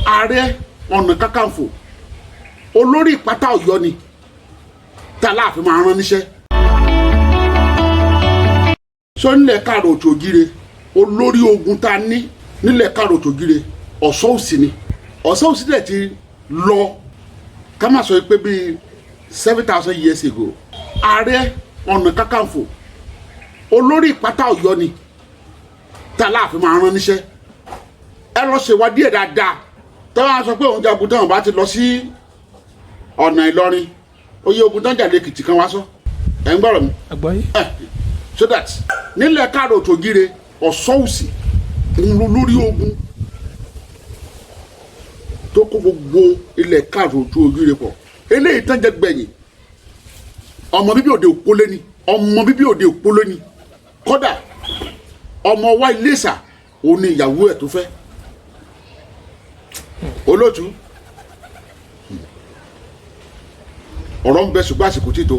Ààrẹ Ọ̀nà Kakanfò olórí ìpátá Ọ̀yọ́ ni tá láàfin máa rán níṣẹ́. Sọ nílẹ̀ káàrọ̀ òjòjìre olórí ogun tá ní nílẹ̀ káàrọ̀ òjòjìre Ọ̀ṣọ́ Òsì ni. Ọ̀ṣọ́ Òsì dẹ̀ ti lọ ká má sọ pé bíi 7,000 years ago. Ààrẹ Ọ̀nà Kakanfò olórí ìpátá Ọ̀yọ́ ni tá láàfin máa rán níṣẹ́. Ẹ lọ ṣèwádìí ẹ̀ dáadáa. Tọ́wọ́n sọ pé òun jagun tán bá ti lọ sí ọ̀nà Ìlọrin oyè ogun tán jà lẹ́kìtì kan wá sọ ẹ̀ ń gbọ́rọ̀ mi. àgbáyé. So that nílẹ̀ káàrọ̀ òjòjìre Ọ̀ṣọ́ Òsì ń lo lórí ogun tó kó gbogbo ilẹ̀ káàrọ̀ òjòjìre pọ̀. Eléyìí tán jẹ́ gbẹ̀yìn ọmọ bíbí òde Òpólé ni ọmọ bíbí òde Òpólé ni kódà ọmọ wa Iléṣà òun ni ìyàwó ẹ̀ tó fẹ́. Olóòtú ọ̀rọ̀ ń bẹ ṣùgbọ́n àsìkò títò.